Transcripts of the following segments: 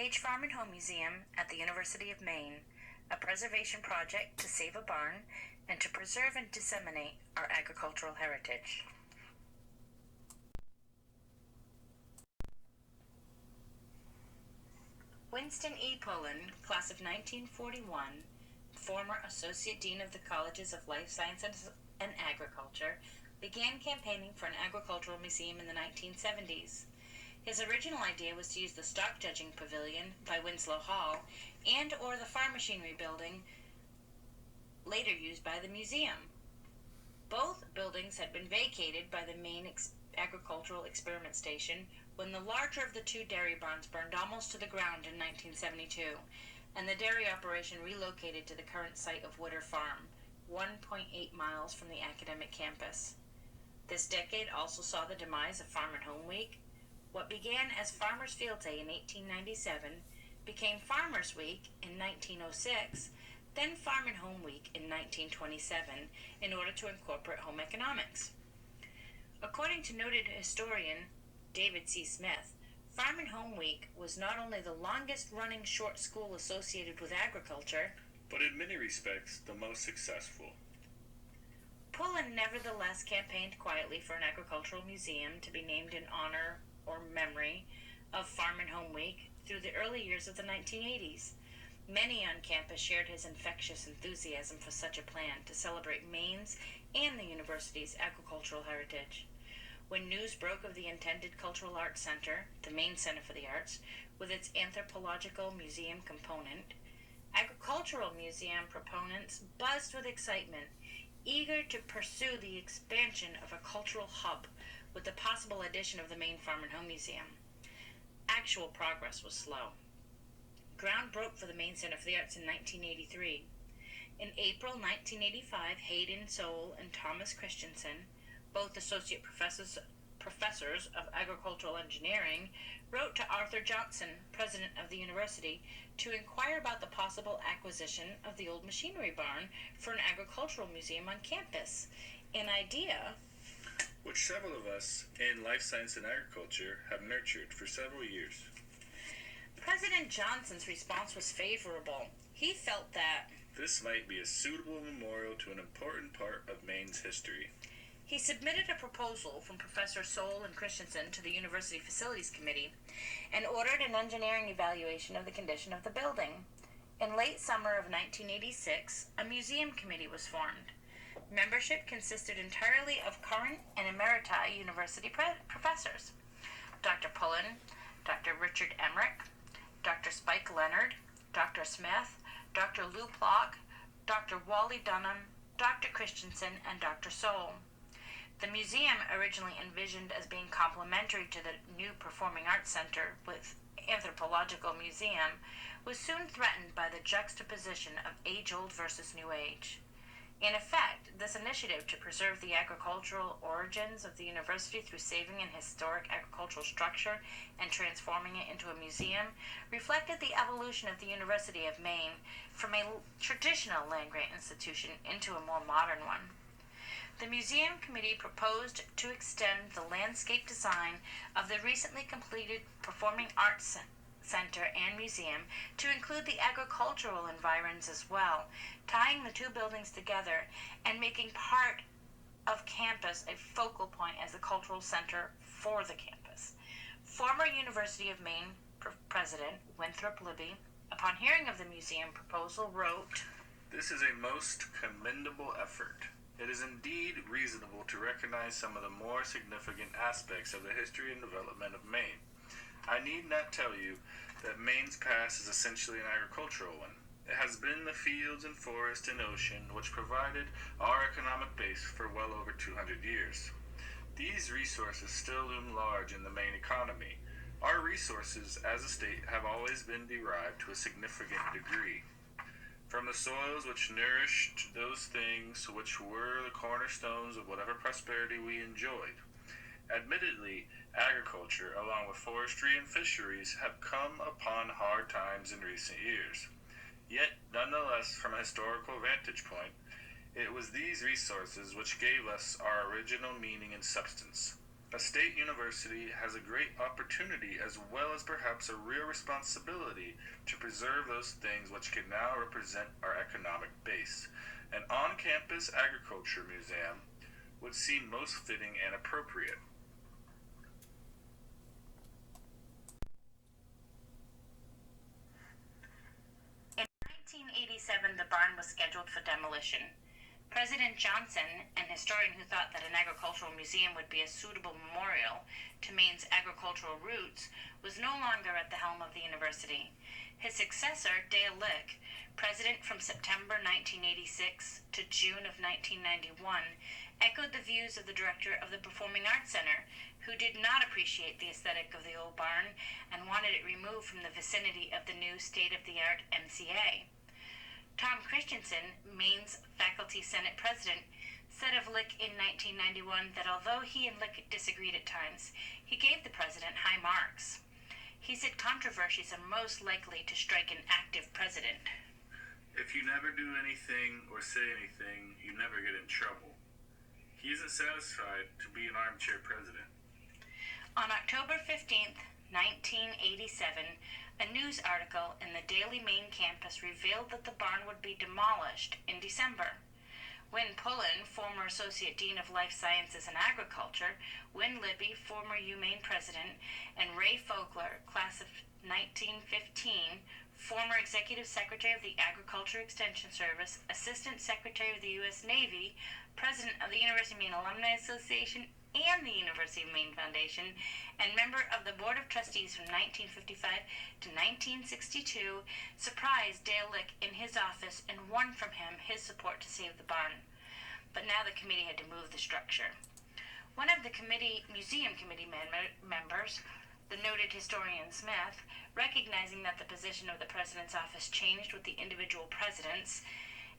Page Farm and Home Museum at the University of Maine, a preservation project to save a barn and to preserve and disseminate our agricultural heritage. Winston E. Pullen, class of 1941, former Associate Dean of the Colleges of Life Sciences and Agriculture, began campaigning for an agricultural museum in the 1970s. His original idea was to use the stock judging pavilion by Winslow Hall and or the farm machinery building later used by the museum. Both buildings had been vacated by the Maine Agricultural Experiment Station when the larger of the two dairy barns burned almost to the ground in 1972, and the dairy operation relocated to the current site of Witter Farm, 1.8 miles from the academic campus. This decade also saw the demise of Farm and Home Week. What began as Farmers Field Day in 1897 became Farmers Week in 1906, then Farm and Home Week in 1927 in order to incorporate home economics. According to noted historian David C. Smith, Farm and Home Week was not only the longest-running short school associated with agriculture, but in many respects the most successful. Pullen nevertheless campaigned quietly for an agricultural museum to be named in honor or memory of Farm and Home Week through the early years of the 1980s. Many on campus shared his infectious enthusiasm for such a plan to celebrate Maine's and the university's agricultural heritage. When news broke of the intended Cultural Arts Center, the Maine Center for the Arts, with its anthropological museum component, agricultural museum proponents buzzed with excitement, eager to pursue the expansion of a cultural hub with the possible addition of the Maine Farm and Home Museum. Actual progress was slow. Ground broke for the Maine Center for the Arts in 1983. In April 1985, Hayden Soule and Thomas Christensen, both associate professors of agricultural engineering, wrote to Arthur Johnson, president of the university, to inquire about the possible acquisition of the old machinery barn for an agricultural museum on campus, an idea which several of us in life science and agriculture have nurtured for several years. President Johnson's response was favorable. He felt that this might be a suitable memorial to an important part of Maine's history. He submitted a proposal from Professor Soule and Christensen to the University Facilities Committee and ordered an engineering evaluation of the condition of the building. In late summer of 1986, a museum committee was formed. Membership consisted entirely of current and emeriti university professors: Dr. Pullen, Dr. Richard Emmerich, Dr. Spike Leonard, Dr. Smith, Dr. Lou Plock, Dr. Wally Dunham, Dr. Christensen, and Dr. Soule. The museum, originally envisioned as being complementary to the new Performing Arts Center with Anthropological Museum, was soon threatened by the juxtaposition of age-old versus new age. In effect, this initiative to preserve the agricultural origins of the university through saving an historic agricultural structure and transforming it into a museum reflected the evolution of the University of Maine from a traditional land-grant institution into a more modern one. The museum committee proposed to extend the landscape design of the recently completed Performing Arts Center and Museum to include the agricultural environs as well, tying the two buildings together and making part of campus a focal point as the cultural center for the campus. Former University of Maine President Winthrop Libby, upon hearing of the museum proposal, wrote, "This is a most commendable effort. It is indeed reasonable to recognize some of the more significant aspects of the history and development of Maine. I need not tell you that Maine's past is essentially an agricultural one. It has been the fields and forest and ocean which provided our economic base for well over 200 years. These resources still loom large in the Maine economy. Our resources as a state have always been derived to a significant degree from the soils which nourished those things which were the cornerstones of whatever prosperity we enjoyed. Admittedly, agriculture, along with forestry and fisheries, have come upon hard times in recent years. Yet, nonetheless, from a historical vantage point, it was these resources which gave us our original meaning and substance. A state university has a great opportunity as well as perhaps a real responsibility to preserve those things which can now represent our economic base. An on-campus agriculture museum would seem most fitting and appropriate. In 1987, the barn was scheduled for demolition. President Johnson, an historian who thought that an agricultural museum would be a suitable memorial to Maine's agricultural roots, was no longer at the helm of the university. His successor, Dale Lick, president from September 1986 to June of 1991, echoed the views of the director of the Performing Arts Center, who did not appreciate the aesthetic of the old barn and wanted it removed from the vicinity of the new state-of-the-art MCA. Tom Christensen, Maine's Faculty Senate president, said of Lick in 1991 that although he and Lick disagreed at times, he gave the president high marks. He said controversies are most likely to strike an active president. If you never do anything or say anything, you never get in trouble. He isn't satisfied to be an armchair president. On October 15th, 1987, a news article in the Daily Maine campus revealed that the barn would be demolished in December. Wynne Pullen, former Associate Dean of Life Sciences and Agriculture, Wynne Libby, former UMaine president, and Ray Fogler, class of 1915, former Executive Secretary of the Agriculture Extension Service, Assistant Secretary of the U.S. Navy, President of the University of Maine Alumni Association and the University of Maine Foundation, and member of the Board of Trustees from 1955 to 1962, surprised Dale Lick in his office and won from him his support to save the barn. But now the committee had to move the structure. One of the museum committee members, the noted historian Smith, recognizing that the position of the president's office changed with the individual presidents,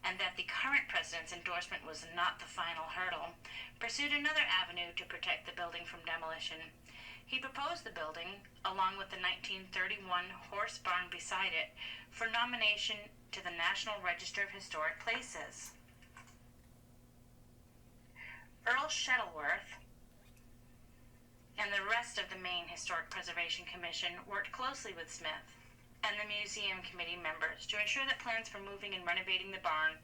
and that the current president's endorsement was not the final hurdle, pursued another avenue to protect the building from demolition. He proposed the building, along with the 1931 horse barn beside it, for nomination to the National Register of Historic Places. Earl Shuttleworth and the rest of the Maine Historic Preservation Commission worked closely with Smith and the museum committee members to ensure that plans for moving and renovating the barn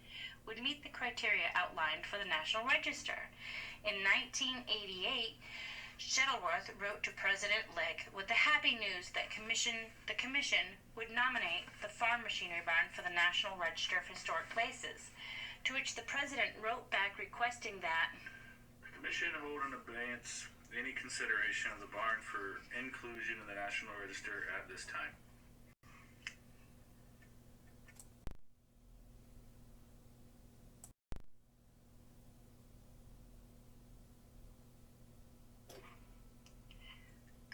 would meet the criteria outlined for the National Register. In 1988, Shuttleworth wrote to President Lick with the happy news that the commission would nominate the farm machinery barn for the National Register of Historic Places, to which the president wrote back requesting that the commission hold in abeyance any consideration of the barn for inclusion in the National Register at this time.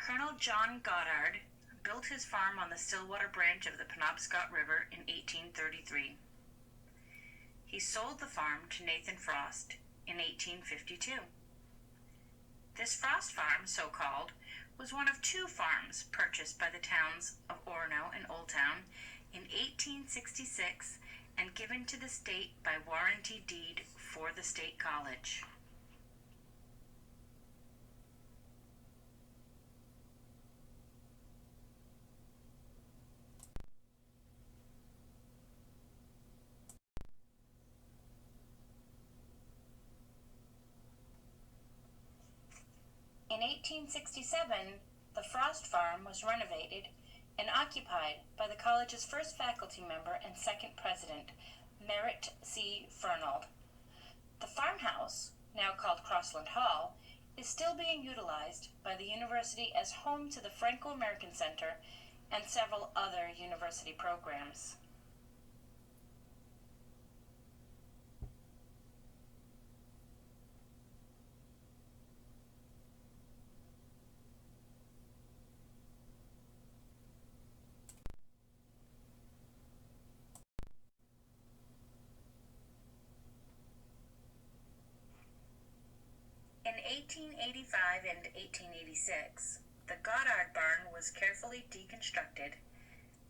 Colonel John Goddard built his farm on the Stillwater branch of the Penobscot River in 1833. He sold the farm to Nathan Frost in 1852. This Frost farm, so called, was one of two farms purchased by the towns of Orono and Oldtown in 1866 and given to the state by warranty deed for the State College. In 1867, the Frost farm was renovated and occupied by the college's first faculty member and second president, Merritt C. Fernald. The farmhouse, now called Crossland Hall, is still being utilized by the university as home to the Franco-American Center and several other university programs. In 1885 and 1886, the Goddard barn was carefully deconstructed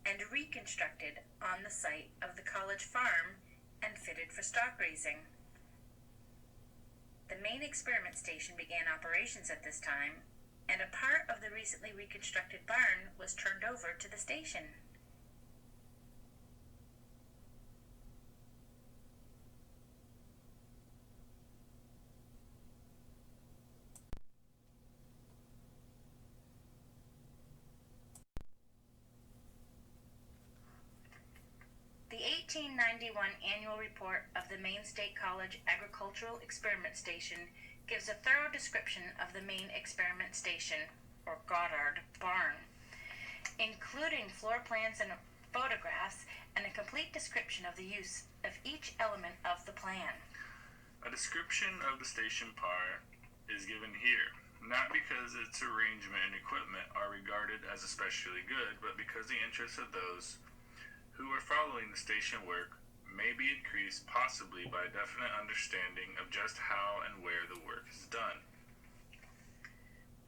and reconstructed on the site of the college farm and fitted for stock raising. The main experiment station began operations at this time, and a part of the recently reconstructed barn was turned over to the station. The 1891 annual report of the Maine State College Agricultural Experiment Station gives a thorough description of the Maine Experiment Station, or Goddard, barn, including floor plans and photographs and a complete description of the use of each element of the plan. A description of the station part is given here, not because its arrangement and equipment are regarded as especially good, but because the interests of those who are following the station work may be increased possibly by a definite understanding of just how and where the work is done.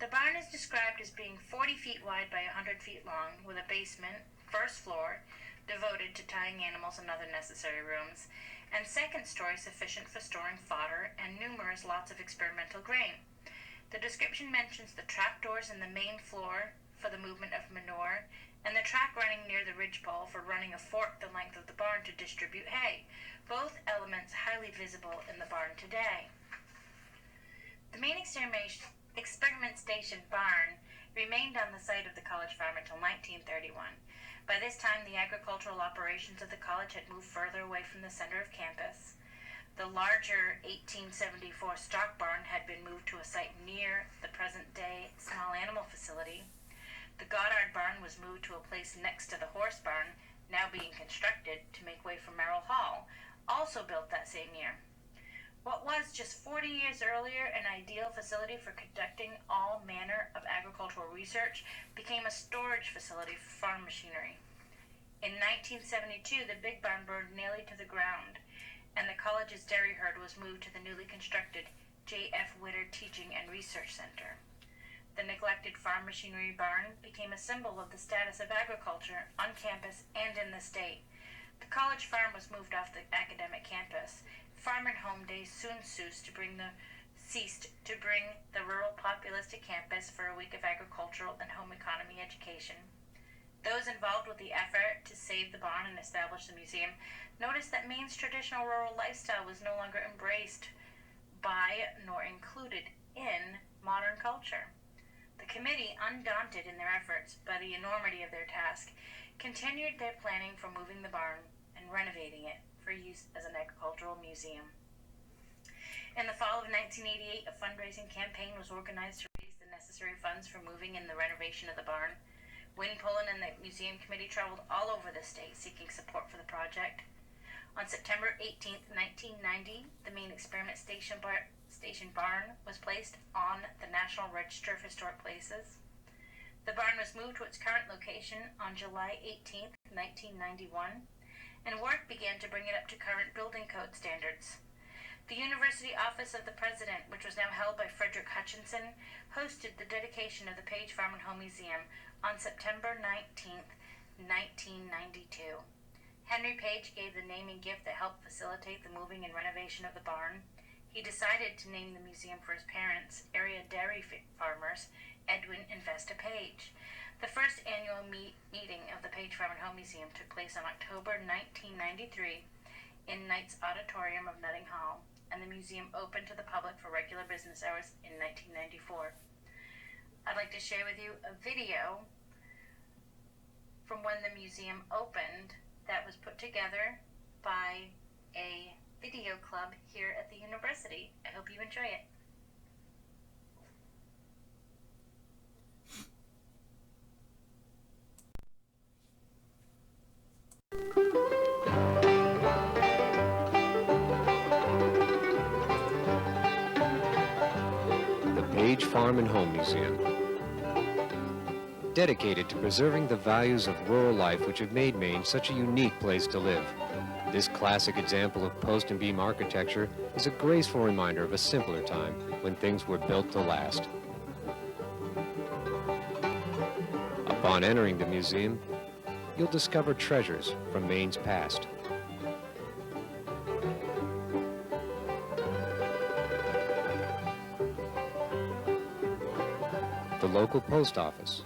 The barn is described as being 40 feet wide by 100 feet long, with a basement, first floor, devoted to tying animals and other necessary rooms, and second story sufficient for storing fodder and numerous lots of experimental grain. The description mentions the trapdoors in the main floor for the movement of manure, and the track running near the ridgepole for running a fork the length of the barn to distribute hay, both elements highly visible in the barn today. The main experiment station barn remained on the site of the college farm until 1931. By this time, the agricultural operations of the college had moved further away from the center of campus. The larger 1874 stock barn had been moved to a site near the present-day small animal facility. The Goddard barn was moved to a place next to the horse barn, now being constructed to make way for Merrill Hall, also built that same year. What was just 40 years earlier an ideal facility for conducting all manner of agricultural research became a storage facility for farm machinery. In 1972, the big barn burned nearly to the ground, and the college's dairy herd was moved to the newly constructed J.F. Witter Teaching and Research Center. The neglected farm machinery barn became a symbol of the status of agriculture on campus and in the state. The college farm was moved off the academic campus. Farm and home days soon ceased to bring the rural populace to campus for a week of agricultural and home economy education. Those involved with the effort to save the barn and establish the museum noticed that Maine's traditional rural lifestyle was no longer embraced by nor included in modern culture. The committee, undaunted in their efforts by the enormity of their task, continued their planning for moving the barn and renovating it for use as an agricultural museum. In the fall of 1988, a fundraising campaign was organized to raise the necessary funds for moving and the renovation of the barn. Win Pullen and the museum committee traveled all over the state seeking support for the project. On September 18, 1990, the Maine Experiment Station barn was placed on the National Register of Historic Places. The barn was moved to its current location on July 18, 1991, and work began to bring it up to current building code standards. The University Office of the President, which was now held by Frederick Hutchinson, hosted the dedication of the Page Farm and Home Museum on September 19, 1992. Henry Page gave the naming gift that helped facilitate the moving and renovation of the barn. He decided to name the museum for his parents, area dairy farmers Edwin and Vesta Page. The first annual meeting of the Page Farm and Home Museum took place on October 1993 in Knight's Auditorium of Nutting Hall, and the museum opened to the public for regular business hours in 1994. I'd like to share with you a video from when the museum opened that was put together by a video club here at the university. I hope you enjoy it. The Page Farm and Home Museum. Dedicated to preserving the values of rural life which have made Maine such a unique place to live. This classic example of post and beam architecture is a graceful reminder of a simpler time when things were built to last. Upon entering the museum, you'll discover treasures from Maine's past. local post office.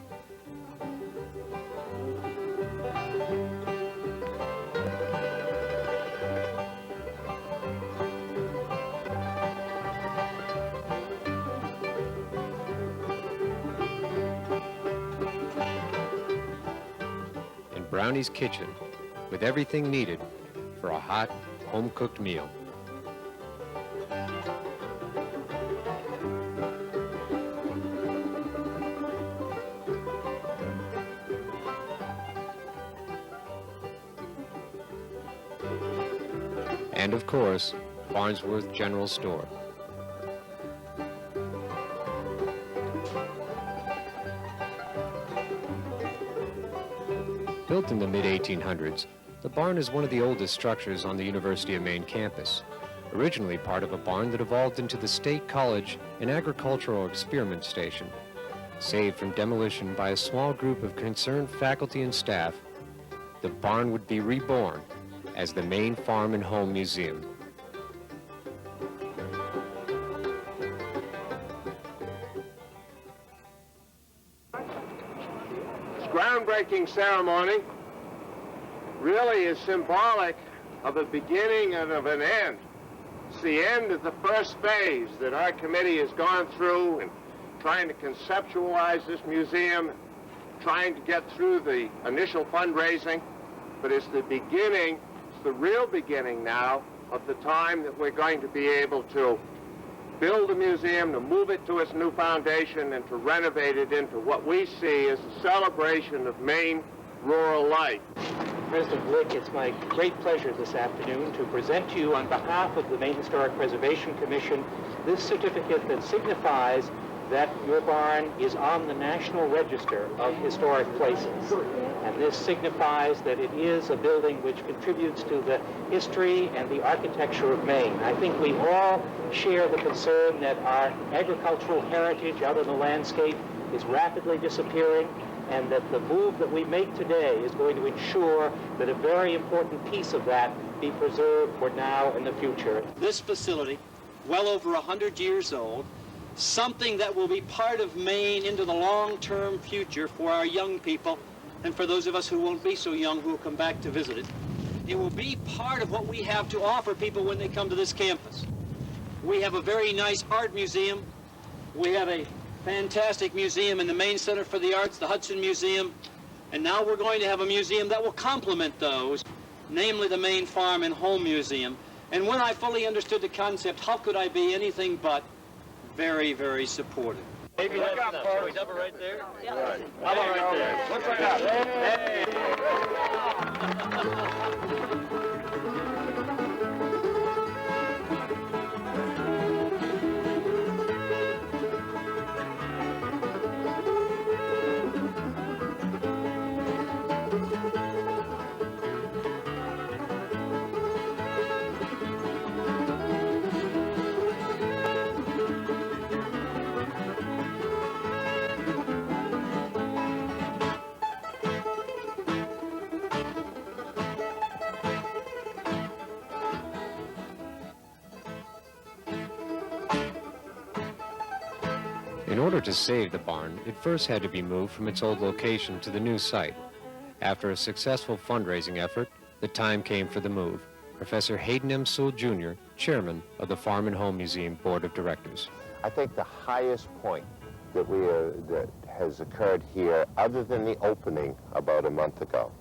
And Brownie's Kitchen, with everything needed for a hot, home-cooked meal. And of course, Farnsworth General Store. Built in the mid-1800s, the barn is one of the oldest structures on the University of Maine campus, originally part of a barn that evolved into the State College and Agricultural Experiment Station. Saved from demolition by a small group of concerned faculty and staff, the barn would be reborn as the Maine Farm and Home Museum. This groundbreaking ceremony really is symbolic of a beginning and of an end. It's the end of the first phase that our committee has gone through in trying to conceptualize this museum, trying to get through the initial fundraising, but it's the beginning, it's the real beginning now of the time that we're going to be able to build a museum, to move it to its new foundation, and to renovate it into what we see as a celebration of Maine rural life. President Glick, it's my great pleasure this afternoon to present to you on behalf of the Maine Historic Preservation Commission this certificate that signifies that your barn is on the National Register of Historic Places. And this signifies that it is a building which contributes to the history and the architecture of Maine. I think we all share the concern that our agricultural heritage out in the landscape is rapidly disappearing, and that the move that we make today is going to ensure that a very important piece of that be preserved for now and the future. This facility, well over 100 years old, something that will be part of Maine into the long-term future for our young people and for those of us who won't be so young who will come back to visit it. It will be part of what we have to offer people when they come to this campus. We have a very nice art museum. We have a fantastic museum in the Maine Center for the Arts, the Hudson Museum, and now we're going to have a museum that will complement those, namely the Maine Farm and Home Museum. And when I fully understood the concept, how could I be anything but very, very supportive? Maybe that's enough. Can we double right there? Right. How about right there? Look right up. Hey! In order to save the barn, it first had to be moved from its old location to the new site. After a successful fundraising effort, the time came for the move. Professor Hayden M. Sewell, Jr., chairman of the Farm and Home Museum Board of Directors. I think the highest point that that has occurred here, other than the opening about a month ago,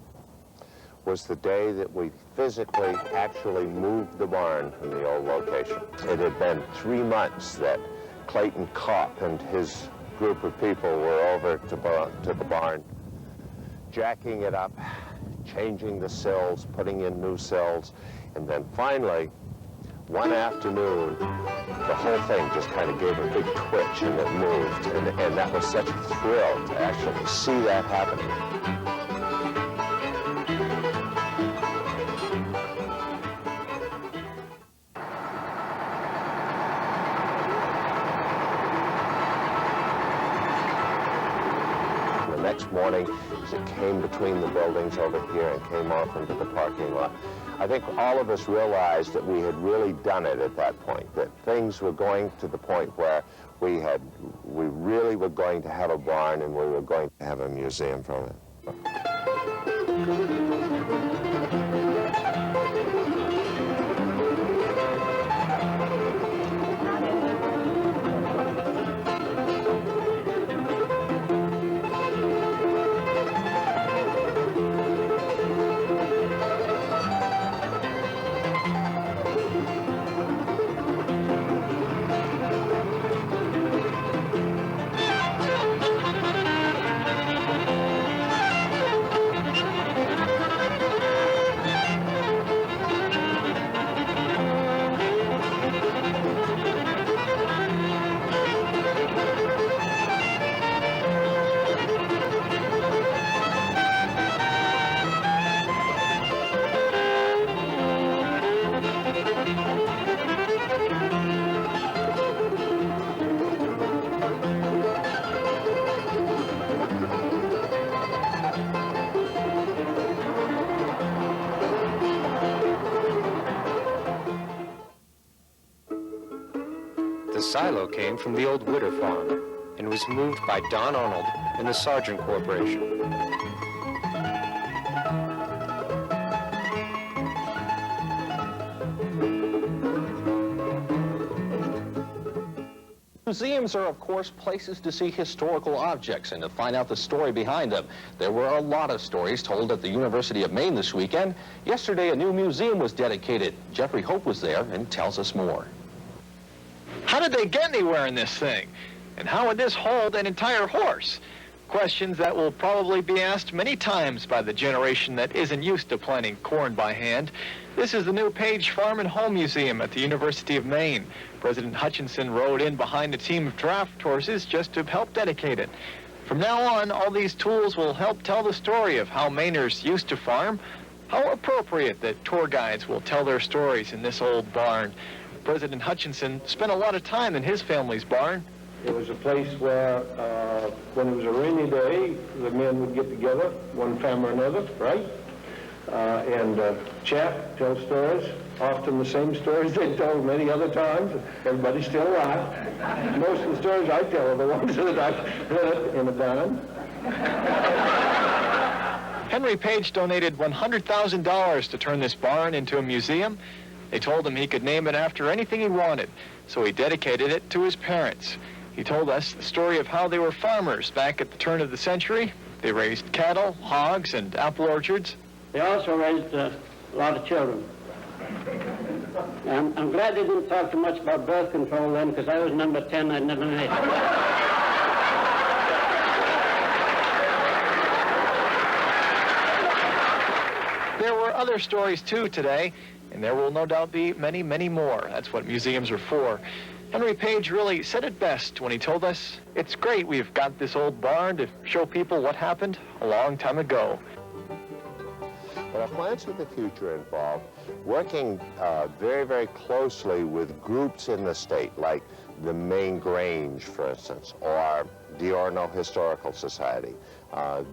was the day that we physically actually moved the barn from the old location. It had been 3 months that Clayton Kopp and his group of people were over to the barn, jacking it up, changing the sills, putting in new sills, and then finally, one afternoon, the whole thing just kind of gave a big twitch and it moved, and that was such a thrill to actually see that happening. next morning as it came between the buildings over here and came off into the parking lot. I think all of us realized that we had really done it at that point, that things were going to the point where we really were going to have a barn and we were going to have a museum from it. The silo came from the old Witter farm and was moved by Don Arnold and the Sargent Corporation. Museums are, of course, places to see historical objects and to find out the story behind them. There were a lot of stories told at the University of Maine this weekend. Yesterday, a new museum was dedicated. Jeffrey Hope was there and tells us more. How did they get anywhere in this thing? And how would this hold an entire horse? Questions that will probably be asked many times by the generation that isn't used to planting corn by hand. This is the new Page Farm and Home Museum at the University of Maine. President Hutchinson rode in behind a team of draft horses just to help dedicate it. From now on, all these tools will help tell the story of how Mainers used to farm. How appropriate that tour guides will tell their stories in this old barn. President Hutchinson spent a lot of time in his family's barn. It was a place where, when it was a rainy day, the men would get together, one family or another, right? And chat, tell stories, often the same stories they told many other times. Everybody still alive. Most of the stories I tell are the ones that I've heard in the barn. Henry Page donated $100,000 to turn this barn into a museum. They told him he could name it after anything he wanted, so he dedicated it to his parents. He told us the story of how they were farmers back at the turn of the century. They raised cattle, hogs, and apple orchards. They also raised a lot of children. I'm glad they didn't talk too much about birth control then, because I was number 10, I'd never made it. There were other stories, too, today, and there will no doubt be many, many more. That's what museums are for. Henry Page really said it best when he told us, "It's great we've got this old barn to show people what happened a long time ago." But our plans for the future involve working very, very closely with groups in the state, like the Maine Grange, for instance, or the Orono Historical Society.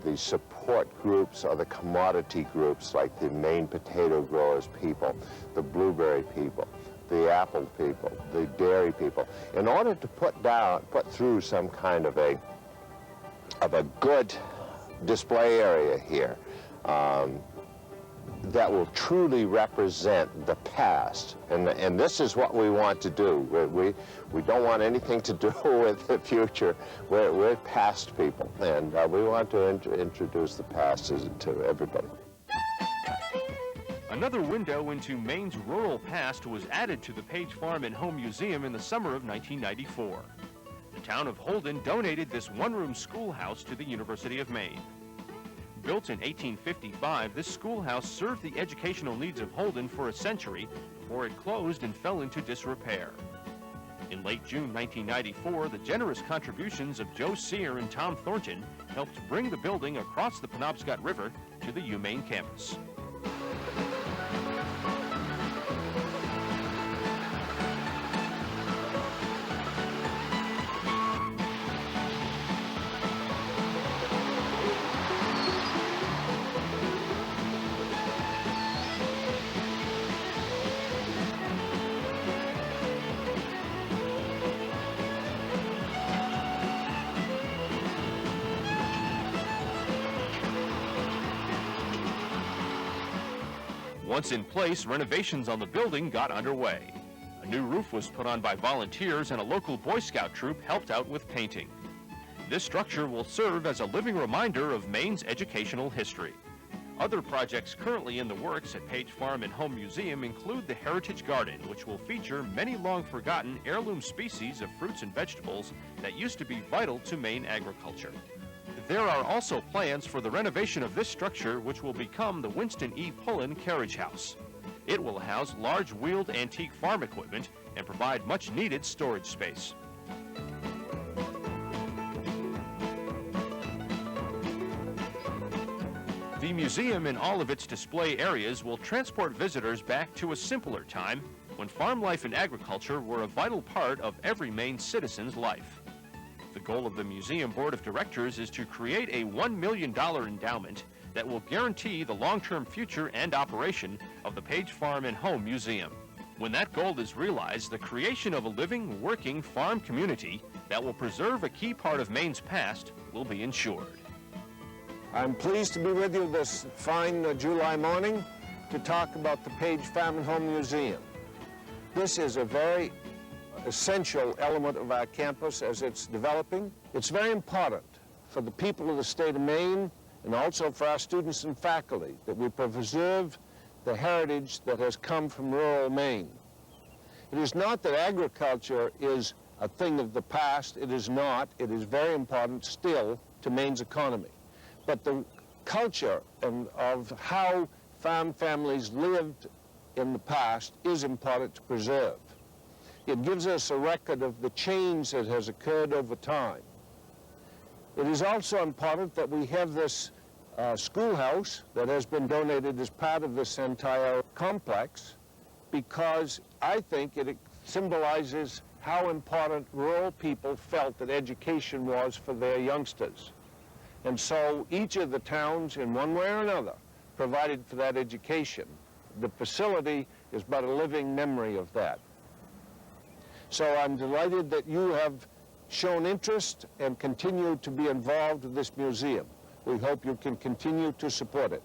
The support groups are the commodity groups, like the Maine potato growers people, the blueberry people, the apple people, the dairy people, in order to put through some kind of a good display area here that will truly represent the past. And this is what we want to do. We don't want anything to do with the future. We're past people, and we want to introduce the past to everybody. Another window into Maine's rural past was added to the Page Farm and Home Museum in the summer of 1994. The town of Holden donated this one-room schoolhouse to the University of Maine. Built in 1855, this schoolhouse served the educational needs of Holden for a century before it closed and fell into disrepair. In late June 1994, the generous contributions of Joe Sear and Tom Thornton helped bring the building across the Penobscot River to the UMaine campus. Once in place, renovations on the building got underway. A new roof was put on by volunteers, and a local Boy Scout troop helped out with painting. This structure will serve as a living reminder of Maine's educational history. Other projects currently in the works at Page Farm and Home Museum include the Heritage Garden, which will feature many long-forgotten heirloom species of fruits and vegetables that used to be vital to Maine agriculture. There are also plans for the renovation of this structure, which will become the Winston E. Pullen Carriage House. It will house large wheeled antique farm equipment and provide much-needed storage space. The museum and all of its display areas will transport visitors back to a simpler time when farm life and agriculture were a vital part of every Maine citizen's life. The goal of the museum board of directors is to create a $1 million endowment that will guarantee the long-term future and operation of the Page Farm and Home Museum. When that goal is realized, the creation of a living, working farm community that will preserve a key part of Maine's past will be ensured. I'm pleased to be with you this fine July morning to talk about the Page Farm and Home Museum. This is a very essential element of our campus as it's developing. It's very important for the people of the state of Maine and also for our students and faculty that we preserve the heritage that has come from rural Maine. It is not that agriculture is a thing of the past. It is not. It is very important still to Maine's economy. But the culture of how farm families lived in the past is important to preserve. It gives us a record of the change that has occurred over time. It is also important that we have this schoolhouse that has been donated as part of this entire complex, because I think it symbolizes how important rural people felt that education was for their youngsters. And so each of the towns, in one way or another, provided for that education. The facility is but a living memory of that. So I'm delighted that you have shown interest and continue to be involved with this museum. We hope you can continue to support it.